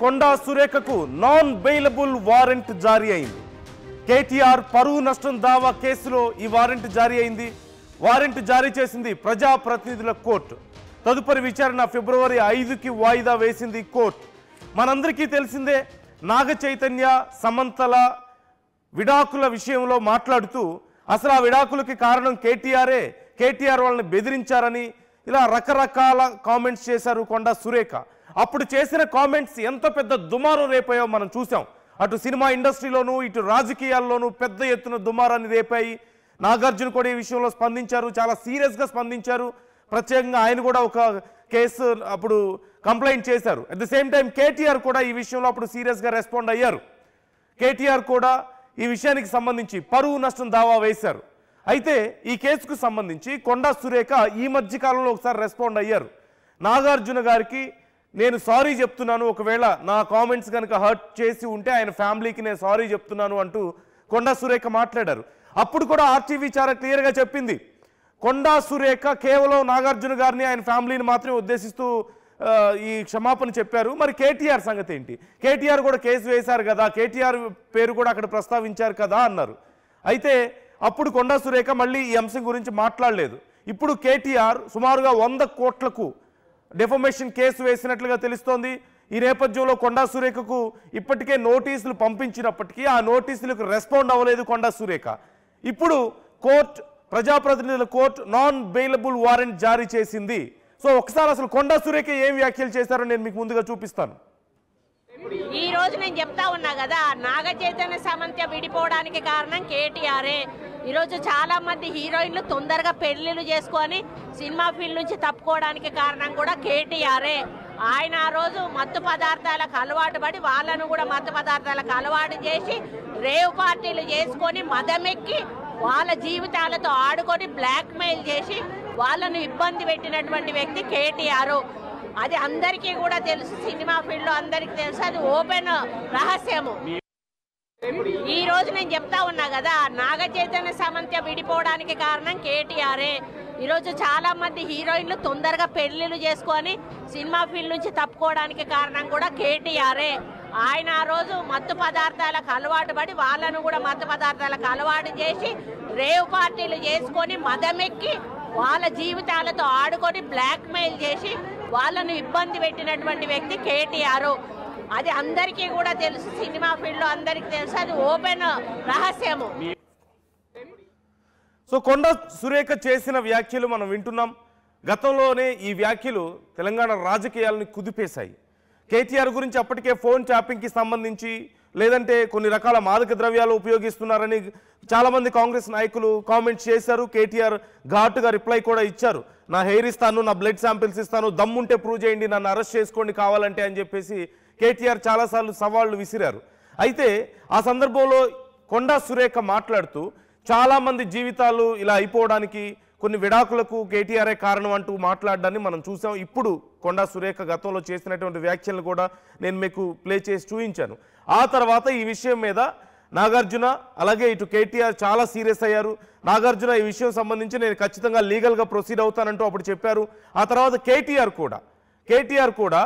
కొండా సురేఖకు non bailable warrant జారీ అయింది. కేటీఆర్ పరువు నష్టం దావా కేసులో ఈ వారెంట్ జారీ అయింది. వారెంట్ జారీ చేసింది ప్రజాప్రతినిధుల కోర్టు. తదుపరి విచారణ ఫిబ్రవరి 5కి వాయిదా వేసింది కోర్టు. మనందరికీ తెలిసిందే, నాగ చైతన్య సమంతల విడాకుల విషయంలో మాట్లాడుతూ అసలు ఆ విడాకులకి కారణం కేటీఆరే, కేటీఆర్ వాళ్ళని బెదిరించారని ఇలా రకరకాల కామెంట్స్ చేశారు కొండా సురేఖ. అప్పుడు చేసిన కామెంట్స్ ఎంత పెద్ద దుమారం రేపాయో మనం చూసాం. అటు సినిమా ఇండస్ట్రీలోనూ ఇటు రాజకీయాల్లోనూ పెద్ద ఎత్తున దుమారాన్ని రేపాయి. నాగార్జున కూడా ఈ విషయంలో స్పందించారు, చాలా సీరియస్గా స్పందించారు. ప్రత్యేకంగా ఆయన కూడా ఒక కేసు అప్పుడు కంప్లైంట్ చేశారు. At the same time KTR కూడా ఈ విషయంలో అప్పుడు సీరియస్గా రెస్పాండ్ అయ్యారు. కేటీఆర్ కూడా ఈ విషయానికి సంబంధించి పరువు నష్టం దావా వేశారు. అయితే ఈ కేసుకు సంబంధించి కొండా సురేఖ ఈ మధ్య కాలంలో ఒకసారి రెస్పాండ్ అయ్యారు. నాగార్జున గారికి నేను సారీ చెప్తున్నాను, ఒకవేళ నా కామెంట్స్ కనుక హర్ట్ చేసి ఉంటే ఆయన ఫ్యామిలీకి నేను సారీ చెప్తున్నాను అంటూ కొండా సురేఖ మాట్లాడారు. అప్పుడు కూడా ఆర్టీవీ చాలా క్లియర్గా చెప్పింది, కొండా సురేఖ కేవలం నాగార్జున గారిని ఆయన ఫ్యామిలీని మాత్రమే ఉద్దేశిస్తూ ఈ క్షమాపణ చెప్పారు. మరి కేటీఆర్ సంగతి ఏంటి? కేటీఆర్ కూడా కేసు వేశారు కదా, కేటీఆర్ పేరు కూడా అక్కడ ప్రస్తావించారు కదా అన్నారు. అయితే అప్పుడు కొండా సురేఖ మళ్ళీ ఈ అంశం గురించి మాట్లాడలేదు. ఇప్పుడు కేటీఆర్ సుమారుగా 100 కోట్లకు డెఫమేషన్ కేసు వేసినట్లుగా తెలుస్తోంది. ఈ నేపథ్యంలో కొండా సురేఖకు ఇప్పటికే నోటీసులు పంపించినప్పటికీ ఆ నోటీసులకు రెస్పాండ్ అవ్వలేదు కొండా సురేఖ. ఇప్పుడు కోర్టు, ప్రజాప్రతినిధుల కోర్టు నాన్ బెయిలబుల్ వారెంట్ జారీ చేసింది. సో ఒకసారి అసలు కొండా సురేఖ ఏం వ్యాఖ్యలు చేశారో నేను మీకు ముందుగా చూపిస్తాను. ఈ రోజు నేను చెప్తా ఉన్నా కదా, నాగ చైతన్య సమంత విడిపోవడానికి కారణం కేటీఆరే. ఈరోజు చాలా మంది హీరోయిన్లు తొందరగా పెళ్లిళ్ళు చేసుకొని సినిమా ఫీల్డ్ నుంచి తప్పుకోవడానికి కారణం కూడా కేటీఆరే. ఆయన ఆ రోజు మత్తు పదార్థాలకు అలవాటు పడి వాళ్ళను కూడా మత్తు పదార్థాలకు అలవాటు చేసి రేవ్ పార్టీలు చేసుకొని మదమెక్కి వాళ్ళ జీవితాలతో ఆడుకొని బ్లాక్ మెయిల్ చేసి వాళ్ళను ఇబ్బంది పెట్టినటువంటి వ్యక్తి కేటీఆర్. అది అందరికీ కూడా తెలుసు, సినిమా ఫీల్డ్ లో అందరికీ తెలుసు, అది ఓపెన్ రహస్యము. ఈ రోజు నేను చెప్తా ఉన్నా కదా, నాగ చైతన్య సమంత విడిపోవడానికి కారణం కేటీఆరే. ఈరోజు చాలా మంది హీరోయిన్లు తొందరగా పెళ్లిళ్ళు చేసుకొని సినిమా ఫీల్డ్ నుంచి తప్పుకోవడానికి కారణం కూడా కేటీఆరే. ఆయన ఆ రోజు మత్తు పదార్థాలకు అలవాటు పడి వాళ్ళను కూడా మత్తు పదార్థాలకు అలవాటు చేసి రేవ్ పార్టీలు చేసుకొని మదమెక్కి వాళ్ళ జీవితాలతో ఆడుకొని బ్లాక్ మెయిల్ చేసి వాళ్ళను ఇబ్బంది పెట్టినటువంటి వ్యక్తి కేటీఆర్. అది అందరికీ కూడా తెలుసు, సినిమా ఫీల్డ్ లో అందరికీ తెలుసు, అది ఓపెన్ రహస్యము. సో కొండా సురేఖ చేసిన వ్యాఖ్యలు మనం వింటున్నాం. గతంలోనే ఈ వ్యాఖ్యలు తెలంగాణ రాజకీయాలను కుదిపేశాయి. కేటీఆర్ గురించి అప్పటికే ఫోన్ ట్యాపింగ్కి సంబంధించి లేదంటే కొన్ని రకాల మాదక ద్రవ్యాలు ఉపయోగిస్తున్నారని చాలామంది కాంగ్రెస్ నాయకులు కామెంట్స్ చేశారు. కేటీఆర్ ఘాటుగా రిప్లై కూడా ఇచ్చారు, నా హెయిర్ ఇస్తాను, నా బ్లడ్ శాంపిల్స్ ఇస్తాను, దమ్ముంటే ప్రూవ్ చేయండి, నన్ను అరెస్ట్ చేసుకోండి కావాలంటే అని చెప్పేసి కేటీఆర్ చాలాసార్లు సవాళ్లు విసిరారు. అయితే ఆ సందర్భంలో కొండా సురేఖ మాట్లాడుతూ చాలామంది జీవితాలు ఇలా అయిపోవడానికి కొన్ని విడాకులకు కేటీఆర్ఏ కారణం అంటూ మాట్లాడడాన్ని మనం చూసాం. ఇప్పుడు కొండా సురేఖ గతంలో చేసినటువంటి వ్యాఖ్యలను కూడా నేను మీకు ప్లే చేసి చూపించాను. ఆ తర్వాత ఈ విషయం మీద నాగార్జున అలాగే ఇటు కేటీఆర్ చాలా సీరియస్ అయ్యారు. నాగార్జున ఈ విషయం సంబంధించి నేను ఖచ్చితంగా లీగల్గా ప్రొసీడ్ అవుతానంటూ అప్పుడు చెప్పారు. ఆ తర్వాత కేటీఆర్ కూడా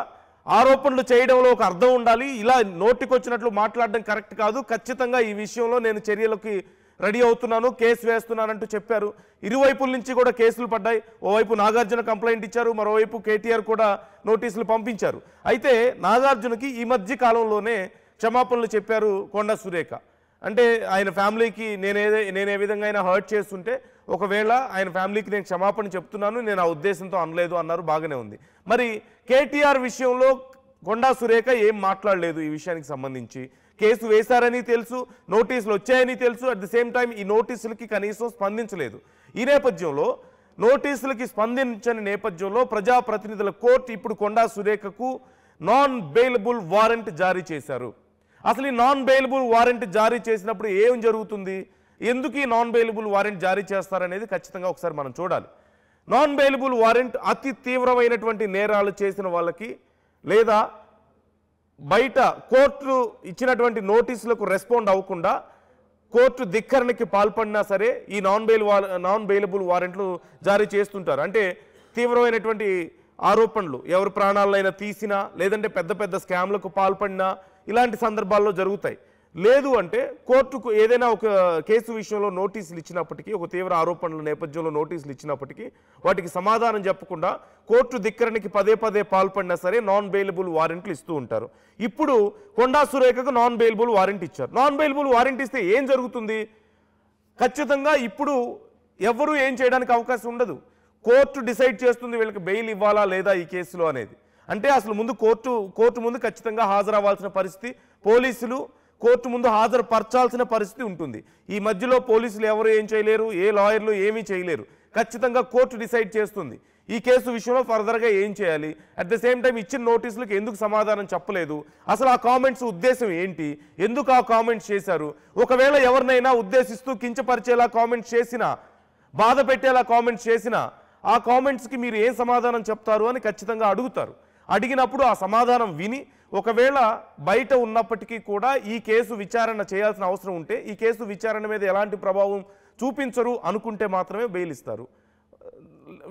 ఆరోపణలు చేయడంలో ఒక అర్థం ఉండాలి, ఇలా నోటికొచ్చినట్లు మాట్లాడడం కరెక్ట్ కాదు, ఖచ్చితంగా ఈ విషయంలో నేను చర్యలకి రెడీ అవుతున్నాను, కేసు వేస్తున్నానంటూ చెప్పారు. ఇరువైపుల నుంచి కూడా కేసులు పడ్డాయి. ఓవైపు నాగార్జున కంప్లైంట్ ఇచ్చారు, మరోవైపు కేటీఆర్ కూడా నోటీసులు పంపించారు. అయితే నాగార్జునకి ఈ మధ్య కాలంలోనే క్షమాపణలు చెప్పారు కొండా సురేఖ. అంటే ఆయన ఫ్యామిలీకి నేను ఏ విధంగా అయినా హర్ట్ చేస్తుంటే ఒకవేళ ఆయన ఫ్యామిలీకి నేను క్షమాపణ చెప్తున్నాను, నేను ఆ ఉద్దేశంతో అనలేదు అన్నారు. బాగానే ఉంది. మరి కేటీఆర్ విషయంలో కొండా సురేఖ ఏం మాట్లాడలేదు. ఈ విషయానికి సంబంధించి కేసు వేశారని తెలుసు, నోటీసులు వచ్చాయని తెలుసు, అట్ ది సేమ్ టైం ఈ నోటీసులకి కనీసం స్పందించలేదు. ఈ నేపథ్యంలో నోటీసులకి స్పందించని నేపథ్యంలో ప్రజాప్రతినిధుల కోర్టు ఇప్పుడు కొండా సురేఖకు నాన్ బెయిలబుల్ వారెంట్ జారీ చేశారు. అసలు ఈ నాన్ బెయిలబుల్ వారెంట్ జారీ చేసినప్పుడు ఏం జరుగుతుంది, ఎందుకు ఈ నాన్ బెయిలబుల్ వారెంట్ జారీ చేస్తారనేది ఖచ్చితంగా ఒకసారి మనం చూడాలి. నాన్ బెయిలబుల్ వారెంట్ అతి తీవ్రమైనటువంటి నేరాలు చేసిన వాళ్ళకి లేదా బయట కోర్టు ఇచ్చినటువంటి నోటీసులకు రెస్పాండ్ అవ్వకుండా కోర్టు ధిక్కరణకి పాల్పడినా సరే ఈ నాన్ బెయిలబుల్ వారెంట్లు జారీ చేస్తుంటారు. అంటే తీవ్రమైనటువంటి ఆరోపణలు ఎవరు ప్రాణాలైనా తీసినా లేదంటే పెద్ద పెద్ద స్కామ్లకు పాల్పడినా ఇలాంటి సందర్భాల్లో జరుగుతాయి. లేదు అంటే కోర్టుకు ఏదైనా ఒక కేసు విషయంలో నోటీసులు ఇచ్చినప్పటికీ, ఒక తీవ్ర ఆరోపణల నేపథ్యంలో నోటీసులు ఇచ్చినప్పటికీ వాటికి సమాధానం చెప్పకుండా కోర్టు ధిక్కరణకి పదే పదే పాల్పడినా సరే నాన్ బెయిలబుల్ వారెంట్లు ఇస్తూ ఉంటారు. ఇప్పుడు కొండా సురేఖకు నాన్ బెయిలబుల్ వారెంట్ ఇచ్చారు. నాన్ బెయిలబుల్ వారెంట్ ఇస్తే ఏం జరుగుతుంది? ఖచ్చితంగా ఇప్పుడు ఎవరు ఏం చేయడానికి అవకాశం ఉండదు. కోర్టు డిసైడ్ చేస్తుంది వీళ్ళకి బెయిల్ ఇవ్వాలా లేదా ఈ కేసులో అనేది. అంటే అసలు ముందు కోర్టు ముందు ఖచ్చితంగా హాజరవ్వాల్సిన పరిస్థితి, పోలీసులు కోర్టు ముందు హాజరుపరచాల్సిన పరిస్థితి ఉంటుంది. ఈ మధ్యలో పోలీసులు ఎవరు ఏం చేయలేరు, ఏ లాయర్లు ఏమీ చేయలేరు. ఖచ్చితంగా కోర్టు డిసైడ్ చేస్తుంది ఈ కేసు విషయంలో ఫర్దర్గా ఏం చేయాలి. అట్ ద సేమ్ టైం ఇచ్చిన నోటీసులకు ఎందుకు సమాధానం చెప్పలేదు, అసలు ఆ కామెంట్స్ ఉద్దేశం ఏంటి, ఎందుకు ఆ కామెంట్స్ చేశారు, ఒకవేళ ఎవరినైనా ఉద్దేశిస్తూ కించపరిచేలా కామెంట్స్ చేసినా, బాధ పెట్టేలా కామెంట్స్ చేసినా ఆ కామెంట్స్కి మీరు ఏం సమాధానం చెప్తారు అని ఖచ్చితంగా అడుగుతారు. అడిగినప్పుడు ఆ సమాధానం విని ఒకవేళ బయట ఉన్నప్పటికీ కూడా ఈ కేసు విచారణ చేయాల్సిన అవసరం ఉంటే, ఈ కేసు విచారణ మీద ఎలాంటి ప్రభావం చూపించరు అనుకుంటే మాత్రమే బెయిల్ ఇస్తారు,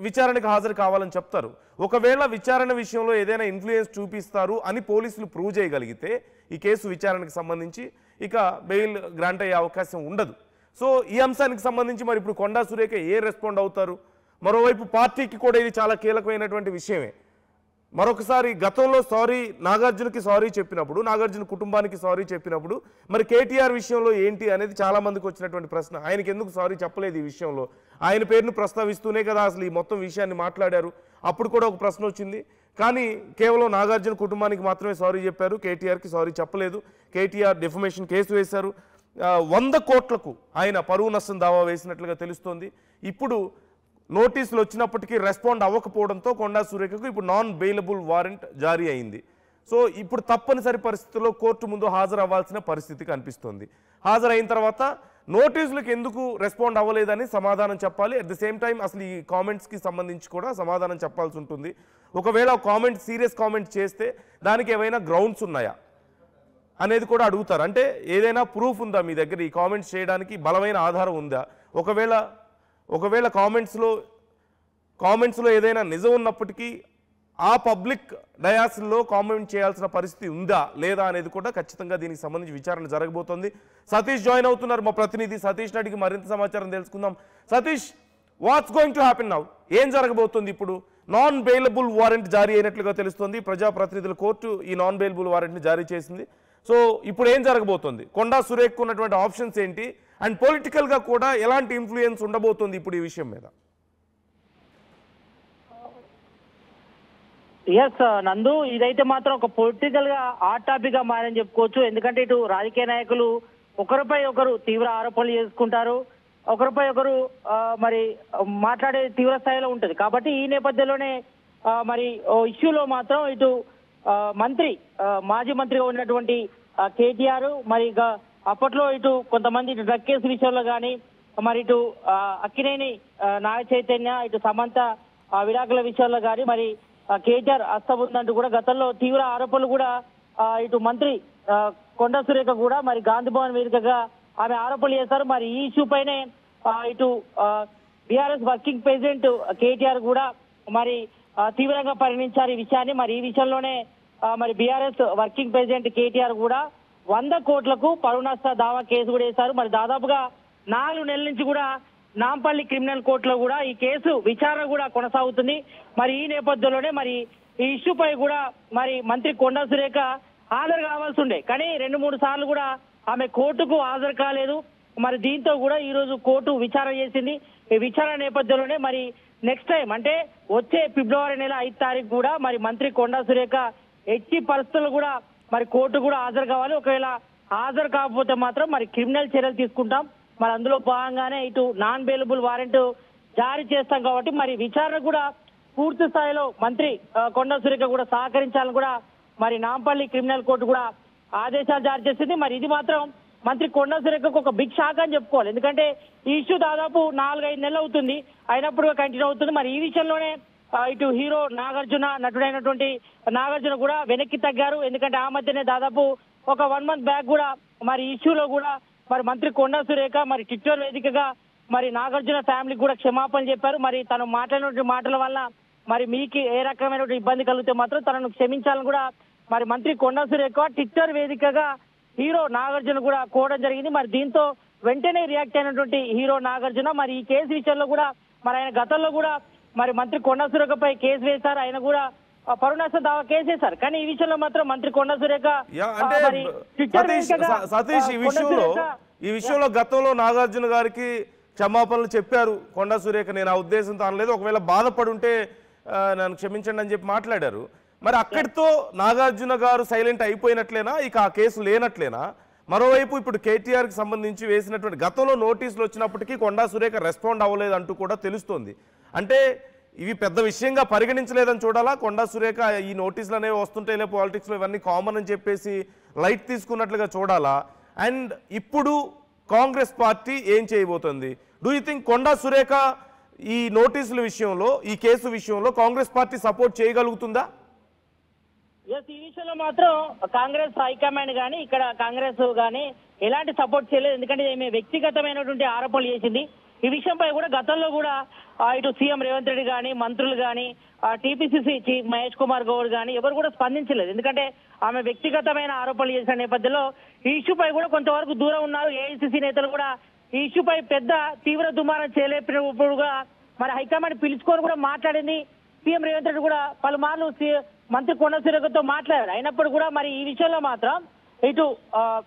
విచారణకు హాజరు కావాలని చెప్తారు. ఒకవేళ విచారణ విషయంలో ఏదైనా ఇన్ఫ్లుయెన్స్ చూపిస్తారు అని పోలీసులు ప్రూవ్ చేయగలిగితే ఈ కేసు విచారణకు సంబంధించి ఇక బెయిల్ గ్రాంట్ అయ్యే అవకాశం ఉండదు. సో ఈ అంశానికి సంబంధించి మరి ఇప్పుడు కొండా సురేఖ ఏ రెస్పాండ్ అవుతారు? మరోవైపు పార్టీకి కూడా ఇది చాలా కీలకమైనటువంటి విషయమే. మరొకసారి గతంలో నాగార్జునకి సారీ చెప్పినప్పుడు, నాగార్జున కుటుంబానికి సారీ చెప్పినప్పుడు మరి కేటీఆర్ విషయంలో ఏంటి అనేది చాలా మందికి వచ్చినటువంటి ప్రశ్న. ఆయనకి ఎందుకు సారీ చెప్పలేదు ఈ విషయంలో? ఆయన పేరును ప్రస్తావిస్తూనే కదా అసలు ఈ మొత్తం విషయాన్ని మాట్లాడారు. అప్పుడు కూడా ఒక ప్రశ్న వచ్చింది. కానీ కేవలం నాగార్జున కుటుంబానికి మాత్రమే సారీ చెప్పారు, కేటీఆర్కి సారీ చెప్పలేదు. కేటీఆర్ డిఫమేషన్ కేసు వేశారు. 100 కోట్లకు ఆయన పరువు నష్టం దావా వేసినట్లుగా తెలుస్తోంది. ఇప్పుడు నోటీసులు వచ్చినప్పటికీ రెస్పాండ్ అవ్వకపోవడంతో కొండా సురేఖకు ఇప్పుడు నాన్ బెయిలబుల్ వారెంట్ జారీ అయింది. సో ఇప్పుడు తప్పనిసరి పరిస్థితుల్లో కోర్టు ముందు హాజరవ్వాల్సిన పరిస్థితి కనిపిస్తోంది. హాజరైన తర్వాత నోటీసులకు ఎందుకు రెస్పాండ్ అవ్వలేదని సమాధానం చెప్పాలి. అట్ ద సేమ్ టైం అసలు ఈ కామెంట్స్కి సంబంధించి కూడా సమాధానం చెప్పాల్సి ఉంటుంది. ఒకవేళ కామెంట్ సీరియస్ కామెంట్ చేస్తే దానికి ఏమైనా గ్రౌండ్స్ ఉన్నాయా అనేది కూడా అడుగుతారు. అంటే ఏదైనా ప్రూఫ్ ఉందా మీ దగ్గర ఈ కామెంట్స్ చేయడానికి, బలమైన ఆధారం ఉందా? ఒకవేళ కామెంట్స్లో ఏదైనా నిజం ఉన్నప్పటికీ ఆ పబ్లిక్ డయాస్లో కామెంట్ చేయాల్సిన పరిస్థితి ఉందా లేదా అనేది కూడా ఖచ్చితంగా దీనికి సంబంధించి విచారణ జరగబోతోంది. సతీష్ జాయిన్ అవుతున్నారు, మా ప్రతినిధి సతీష్ అడిగి మరింత సమాచారం తెలుసుకుందాం. Satish, what's going to happen now? ఏం జరగబోతుంది ఇప్పుడు? నాన్ బెయిలబుల్ వారెంట్ జారీ అయినట్లుగా తెలుస్తుంది. ప్రజాప్రతినిధుల కోర్టు ఈ నాన్ బెయిలబుల్ వారెంట్ని జారీ చేసింది. సో ఇప్పుడు ఏం జరగబోతుంది? కొండా సురేఖకు ఉన్నటువంటి ఆప్షన్స్ ఏంటి? అండ్ పొలిటికల్గా కూడా ఎలాంటి ఇన్ఫ్లుయెన్స్ ఉండబోతుంది ఇప్పుడు ఈ విషయం మీద? ఎస్ నందు, ఇదైతే మాత్రం ఒక పొలిటికల్ గా హాట్ టాపిక్ గా మారని చెప్పుకోవచ్చు. ఎందుకంటే ఇటు రాజకీయ నాయకులు ఒకరిపై ఒకరు తీవ్ర ఆరోపణలు చేసుకుంటారు, ఒకరిపై ఒకరు మరి మాట్లాడే తీవ్ర స్థాయిలో ఉంటుంది. కాబట్టి ఈ నేపథ్యంలోనే మరి ఇష్యూలో మాత్రం ఇటు మంత్రి మాజీ మంత్రిగా ఉన్నటువంటి కేటీఆర్ మరి అప్పట్లో ఇటు కొంతమంది ఇటు డ్రగ్ కేసు విషయంలో కానీ, మరి ఇటు అక్కినేని నాగ చైతన్య, ఇటు సమంత విడాకుల విషయంలో కానీ మరి కేటీఆర్ హస్తం ఉందంటూ కూడా గతంలో తీవ్ర ఆరోపణలు కూడా ఇటు మంత్రి కొండా సురేఖ కూడా మరి గాంధీ భవన్ వేదికగా ఆమె ఆరోపణలు చేశారు. మరి ఈ ఇష్యూ పైనే ఇటు బీఆర్ఎస్ వర్కింగ్ ప్రెసిడెంట్ కేటీఆర్ కూడా మరి తీవ్రంగా పరిగణించారు ఈ విషయాన్ని. మరి ఈ విషయంలోనే మరి బీఆర్ఎస్ వర్కింగ్ ప్రెసిడెంట్ కేటీఆర్ కూడా 100 కోట్లకు పరువు నష్ట దావా కేసు కూడా వేశారు. మరి దాదాపుగా 4 నెలల నుంచి కూడా నాంపల్లి క్రిమినల్ కోర్టులో కూడా ఈ కేసు విచారణ కూడా కొనసాగుతుంది. మరి ఈ నేపథ్యంలోనే మరి ఈ ఇష్యూపై కూడా మరి మంత్రి కొండా సురేఖ హాజరు కావాల్సి ఉండే, కానీ 2-3 సార్లు కూడా ఆమె కోర్టుకు హాజరు కాలేదు. మరి దీంతో కూడా ఈ రోజు కోర్టు విచారణ చేసింది. ఈ విచారణ నేపథ్యంలోనే మరి నెక్స్ట్ టైం అంటే వచ్చే ఫిబ్రవరి నెల 5 తారీఖు కూడా మరి మంత్రి కొండా సురేఖ ఎట్టి పరిస్థితులు కూడా మరి కోర్టు కూడా హాజరు కావాలి. ఒకవేళ హాజరు కాకపోతే మాత్రం మరి క్రిమినల్ చర్యలు తీసుకుంటాం. మరి అందులో భాగంగానే ఇటు నాన్ బెయిలబుల్ వారెంట్ జారీ చేస్తాం. కాబట్టి మరి విచారణ కూడా పూర్తి స్థాయిలో మంత్రి కొండా సురేఖ కూడా సహకరించాలని కూడా మరి నాంపల్లి క్రిమినల్ కోర్టు కూడా ఆదేశాలు జారీ చేసింది. మరి ఇది మాత్రం మంత్రి కొండా సురేఖకు ఒక బిగ్ షాక్ అని చెప్పుకోవాలి. ఎందుకంటే ఈ ఇష్యూ దాదాపు 4-5 నెలలు అవుతుంది, అయినప్పుడు కంటిన్యూ అవుతుంది. మరి ఈ విషయంలోనే ఇటు హీరో నాగార్జున, నటుడైనటువంటి నాగార్జున కూడా వెనక్కి తగ్గారు. ఎందుకంటే ఆ మధ్యనే దాదాపు ఒక 1 month బ్యాక్ కూడా మరి ఇష్యూలో కూడా మరి మంత్రి కొండా సురేఖ మరి ట్విట్టర్ వేదికగా మరి నాగార్జున ఫ్యామిలీకి కూడా క్షమాపణ చెప్పారు. మరి తను మాట్లాడినటువంటి మాటల వల్ల మరి మీకు ఏ రకమైన ఇబ్బంది కలిగితే మాత్రం తనను క్షమించాలని కూడా మరి మంత్రి కొండా సురేఖ ట్విట్టర్ వేదికగా హీరో నాగార్జున కూడా కోవడం జరిగింది. మరి దీంతో వెంటనే రియాక్ట్ అయినటువంటి హీరో నాగార్జున మరి ఈ కేసు విషయంలో కూడా మరి ఆయన గతంలో కూడా మరి మంత్రి కొండా సురేఖపై కేసు వేశారు. ఆయన కూడా పరునాశ దావా కేసు వేశారు. కానీ ఈ విషయంలో మాత్రం మంత్రి కొండా సురేఖ సతీష్ ఈ విషయంలో గతంలో నాగార్జున గారికి క్షమాపణలు చెప్పారు కొండా సురేఖ. నేను ఆ ఉద్దేశంతో అనలేదు, ఒకవేళ బాధపడి ఉంటే నన్ను క్షమించండి అని చెప్పి మాట్లాడారు. మరి అక్కడితో నాగార్జున గారు సైలెంట్ అయిపోయినట్లేనా, ఇక ఆ కేసు లేనట్లేనా? మరోవైపు ఇప్పుడు కేటీఆర్కి సంబంధించి వేసినటువంటి గతంలో నోటీసులు వచ్చినప్పటికీ కొండా సురేఖ రెస్పాండ్ అవ్వలేదు అంటూ కూడా తెలుస్తోంది. అంటే ఇవి పెద్ద విషయంగా పరిగణించలేదని చూడాలా? కొండా సురేఖ ఈ నోటీసులు అనేవి వస్తుంటాయిలే, పాలిటిక్స్లో ఇవన్నీ కామన్ అని చెప్పేసి లైట్ తీసుకున్నట్లుగా చూడాలా? అండ్ ఇప్పుడు కాంగ్రెస్ పార్టీ ఏం చేయబోతుంది? Do you think Konda Surekha ఈ నోటీసుల విషయంలో, ఈ కేసు విషయంలో కాంగ్రెస్ పార్టీ సపోర్ట్ చేయగలుగుతుందా? ఈ విషయంలో మాత్రం కాంగ్రెస్ హైకమాండ్ గానీ ఇక్కడ కాంగ్రెస్ గానీ ఎలాంటి సపోర్ట్ చేయలేదు. ఎందుకంటే ఈమె వ్యక్తిగతమైనటువంటి ఆరోపణలు చేసింది. ఈ విషయంపై కూడా గతంలో కూడా ఇటు సీఎం రేవంత్ రెడ్డి గానీ, మంత్రులు గానీ, టీపీసీసీ చీఫ్ మహేష్ కుమార్ గౌడ్ గానీ ఎవరు కూడా స్పందించలేదు. ఎందుకంటే ఆమె వ్యక్తిగతమైన ఆరోపణలు చేసిన నేపథ్యంలో ఈ ఇష్యూపై కూడా కొంతవరకు దూరం ఉన్నారు. ఏఐసీసీ నేతలు కూడా ఈ ఇష్యూపై పెద్ద తీవ్ర దుమారం చేయలేపినప్పుడుగా మరి హైకమాండ్ పిలుచుకొని కూడా మాట్లాడింది. సీఎం రేవంత్ రెడ్డి కూడా పలుమార్లు మంత్రి కొండా సురేఖతో మాట్లాడారు. అయినప్పుడు కూడా మరి ఈ విషయంలో మాత్రం ఇటు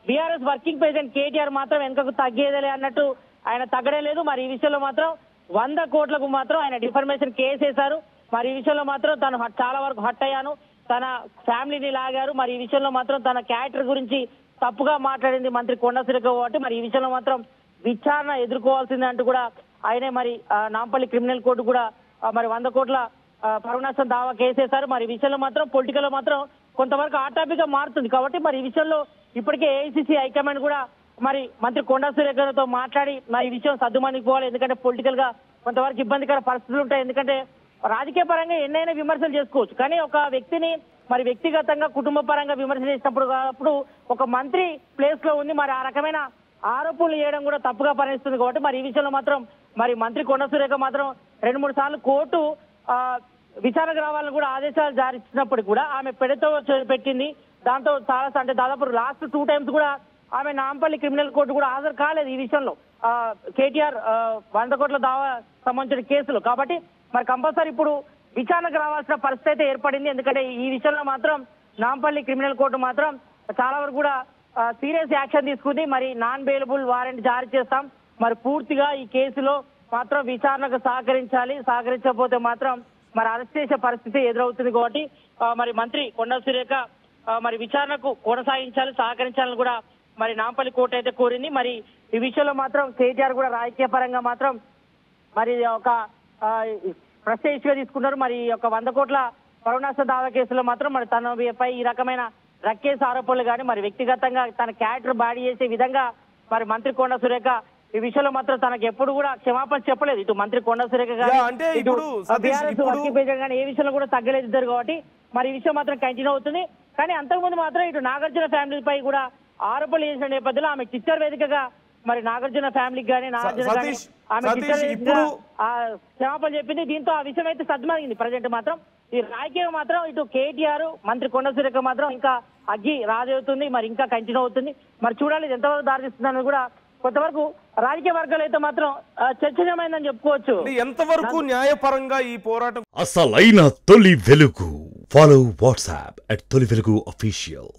బీఆర్ఎస్ వర్కింగ్ ప్రెసిడెంట్ కేటీఆర్ మాత్రం వెనుకకు తగ్గేదేలే అన్నట్టు ఆయన తగ్గడే లేదు. మరి ఈ విషయంలో మాత్రం 100 కోట్లకు మాత్రం ఆయన డిఫర్మేషన్ కేసు వేశారు. మరి ఈ విషయంలో మాత్రం తను చాలా వరకు హట్ అయ్యాను, తన ఫ్యామిలీని లాగారు. మరి ఈ విషయంలో మాత్రం తన క్యారెక్టర్ గురించి తప్పుగా మాట్లాడింది మంత్రి కొండా సురేఖ కాబట్టి మరి ఈ విషయంలో మాత్రం విచారణ ఎదుర్కోవాల్సిందే అంటూ కూడా ఆయనే మరి నాంపల్లి క్రిమినల్ కోర్టు కూడా మరి 100 కోట్ల పరునాశం దావా కేసేశారు. మరి ఈ విషయంలో మాత్రం పొలిటికల్ లో మాత్రం కొంతవరకు ఆ టాపిక్ గా మారుతుంది కాబట్టి మరి ఈ విషయంలో ఇప్పటికే ఏఐసీసీ హైకమాండ్ కూడా మరి మంత్రి కొండా సురేఖతో మాట్లాడి మరి ఈ విషయం సర్దుమణికి పోవాలి. ఎందుకంటే పొలిటికల్ గా కొంతవరకు ఇబ్బందికర పరిస్థితులు ఉంటాయి. ఎందుకంటే రాజకీయ పరంగా ఎన్నైనా విమర్శలు చేసుకోవచ్చు, కానీ ఒక వ్యక్తిని మరి వ్యక్తిగతంగా కుటుంబ పరంగా విమర్శ చేసినప్పుడు ఒక మంత్రి ప్లేస్ లో ఉంది, మరి ఆ రకమైన ఆరోపణలు చేయడం కూడా తప్పుగా పరిణిస్తుంది కాబట్టి మరి ఈ విషయంలో మాత్రం మరి మంత్రి కొండా సురేఖ మాత్రం 2-3 సార్లు కోర్టు విచారణకు రావాలని కూడా ఆదేశాలు జారీ ఇచ్చినప్పటికీ కూడా ఆమె పెడతో పెట్టింది. దాంతో చాలా అంటే దాదాపు లాస్ట్ 2 టైమ్స్ కూడా ఆమె నాంపల్లి క్రిమినల్ కోర్టు కూడా హాజరు కాలేదు ఈ విషయంలో కేటీఆర్ 100 కోట్ల దావా సంబంధించిన కేసులు. కాబట్టి మరి కంపల్సరీ ఇప్పుడు విచారణకు రావాల్సిన పరిస్థితి అయితే ఏర్పడింది. ఎందుకంటే ఈ విషయంలో మాత్రం నాంపల్లి క్రిమినల్ కోర్టు మాత్రం చాలా వరకు కూడా సీరియస్ యాక్షన్ తీసుకుంది. మరి నాన్ బెయిలబుల్ వారెంట్ జారీ చేస్తాం, మరి పూర్తిగా ఈ కేసులో మాత్రం విచారణకు సహకరించకపోతే మాత్రం మరి అరెస్ట్ చేసే పరిస్థితి ఎదురవుతుంది. కాబట్టి మరి మంత్రి కొండా సురేఖ మరి విచారణకు కొనసాగించాలి, సహకరించాలని కూడా మరి నాంపల్లి కోర్టు అయితే కోరింది. మరి ఈ విషయంలో మాత్రం కేటీఆర్ కూడా రాజకీయ పరంగా మాత్రం మరి ఒక ప్రశ్న ఇష్యూగా తీసుకున్నారు. మరి ఒక 100 కోట్ల పరునాశ దావా కేసులో మాత్రం మరి తనపై ఈ రకమైన రక్కేసి ఆరోపణలు కానీ మరి వ్యక్తిగతంగా తన క్యారెక్టర్ బాడీ చేసే విధంగా మరి మంత్రి కొండా సురేఖ ఈ విషయంలో మాత్రం తనకు ఎప్పుడు కూడా క్షమాపణ చెప్పలేదు. ఇటు మంత్రి కొండా సురేఖ గానీ ఏ విషయంలో కూడా తగ్గలేదు ఇద్దరు కాబట్టి మరి ఈ విషయం మాత్రం కంటిన్యూ అవుతుంది. కానీ అంతకుముందు మాత్రం ఇటు నాగార్జున ఫ్యామిలీపై కూడా ఆరోపణలు చేసిన నేపథ్యంలో ఆమె ట్విట్టర్ వేదికగా మరి నాగార్జున ఫ్యామిలీకి కానీ నాగార్జున కానీ ఆమె ట్విట్టర్ వేదికగా క్షమాపణ చెప్పింది. దీంతో ఆ విషయం అయితే సద్దుమణిగింది. ప్రజెంట్ మాత్రం ఈ రాజకీయం మాత్రం ఇటు కేటీఆర్ మంత్రి కొండా సురేఖ మాత్రం ఇంకా అగ్గి రాజవుతుంది, మరి ఇంకా కంటిన్యూ అవుతుంది. మరి చూడాలి ఎంతవరకు దారితీస్తుందని కూడా కొంతవరకు రాజకీయ వర్గాలు అయితే మాత్రం చర్చనీయమైందని చెప్పుకోవచ్చు. ఎంతవరకు న్యాయపరంగా ఈ పోరాటం అసలైన తొలి వెలుగు. ఫాలో వాట్సాప్ @తొలి వెలుగు official.